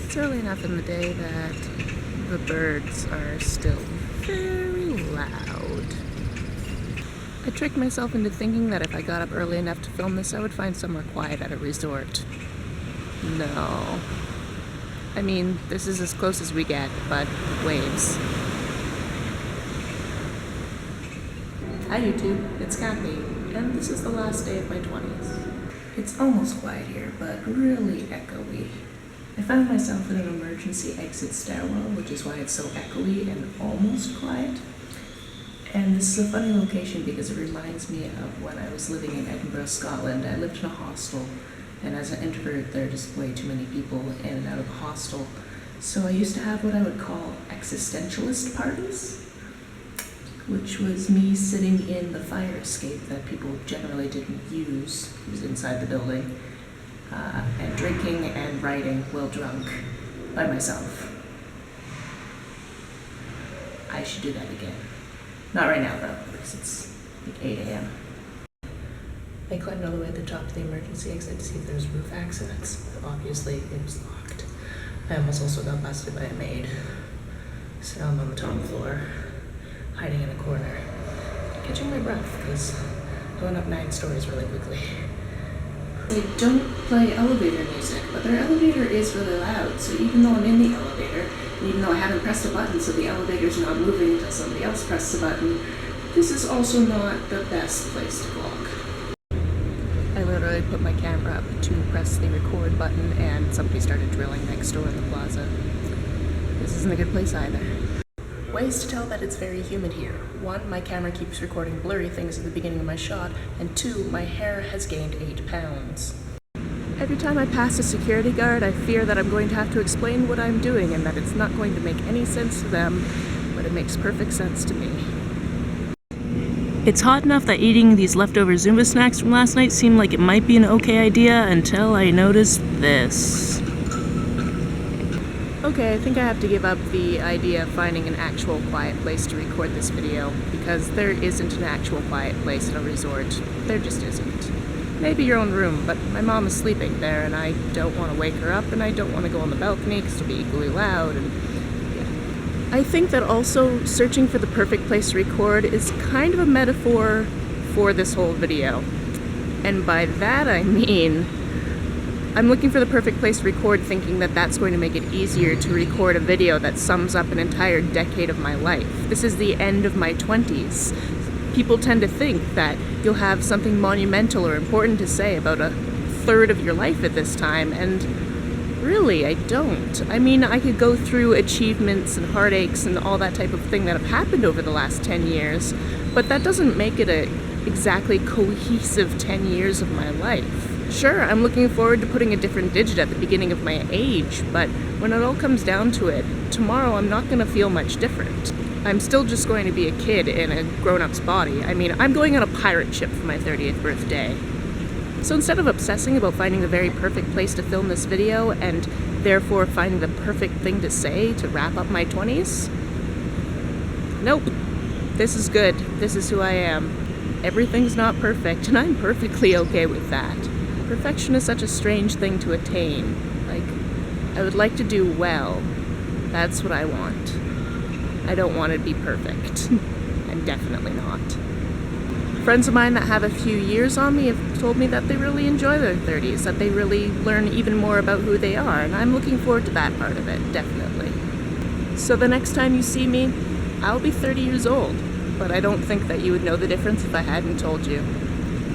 It's early enough in the day that the birds are still very loud. I tricked myself into thinking that if I got up early enough to film this, I would find somewhere quiet at a resort. No. I mean, this is as close as we get, but waves. Hi YouTube, it's Kathy, and this is the last day of my 20s. It's almost quiet here, but really echoey. I found myself in an emergency exit stairwell, which is why it's so echoey and almost quiet. And this is a funny location because it reminds me of when I was living in Edinburgh, Scotland. I lived in a hostel, and as an introvert, there are just way too many people in and out of the hostel. So I used to have what I would call existentialist parties, which was me sitting in the fire escape that people generally didn't use. It was inside the building, and drinking and writing while drunk by myself. I should do that again. Not right now though, because it's like 8 a.m. I climbed all the way at the top of the emergency exit to see if there's roof access. Obviously, it was locked. I almost also got busted by a maid. So I'm on the top floor, hiding in a corner, catching my breath, because going up 9 stories really quickly. They don't play elevator music, but their elevator is really loud, so even though I'm in the elevator, and even though I haven't pressed a button so the elevator's not moving until somebody else presses a button, this is also not the best place to vlog. I literally put my camera up to press the record button and somebody started drilling next door in the plaza. This isn't a good place either. Ways to tell that it's very humid here. 1, my camera keeps recording blurry things at the beginning of my shot, and 2, my hair has gained 8 pounds. Every time I pass a security guard, I fear that I'm going to have to explain what I'm doing and that it's not going to make any sense to them, but it makes perfect sense to me. It's hot enough that eating these leftover Zumba snacks from last night seemed like it might be an okay idea until I noticed this. Okay, I think I have to give up the idea of finding an actual quiet place to record this video, because there isn't an actual quiet place at a resort. There just isn't. Maybe your own room, but my mom is sleeping there and I don't want to wake her up and I don't want to go on the balcony because it'll be equally loud and yeah. I think that also searching for the perfect place to record is kind of a metaphor for this whole video. And by that I mean, I'm looking for the perfect place to record thinking that that's going to make it easier to record a video that sums up an entire decade of my life. This is the end of my 20s. People tend to think that you'll have something monumental or important to say about a third of your life at this time, and really, I don't. I mean, I could go through achievements and heartaches and all that type of thing that have happened over the last 10 years, but that doesn't make it a exactly cohesive 10 years of my life. Sure, I'm looking forward to putting a different digit at the beginning of my age, but when it all comes down to it, tomorrow I'm not going to feel much different. I'm still just going to be a kid in a grown-up's body. I mean, I'm going on a pirate ship for my 30th birthday. So instead of obsessing about finding the very perfect place to film this video and therefore finding the perfect thing to say to wrap up my 20s, nope. This is good. This is who I am. Everything's not perfect, and I'm perfectly okay with that. Perfection is such a strange thing to attain. Like, I would like to do well. That's what I want. I don't want to be perfect. I'm definitely not. Friends of mine that have a few years on me have told me that they really enjoy their 30s, that they really learn even more about who they are, and I'm looking forward to that part of it, definitely. So the next time you see me, I'll be 30 years old, but I don't think that you would know the difference if I hadn't told you.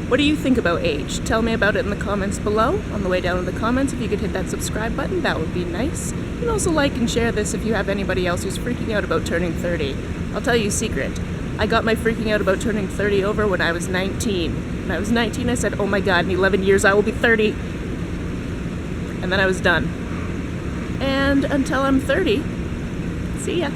What do you think about age? Tell me about it in the comments below. On the way down in the comments, if you could hit that subscribe button, that would be nice. You can also like and share this if you have anybody else who's freaking out about turning 30. I'll tell you a secret. I got my freaking out about turning 30 over when I was 19. When I was 19, I said, oh my god, in 11 years I will be 30. And then I was done. And until I'm 30, see ya.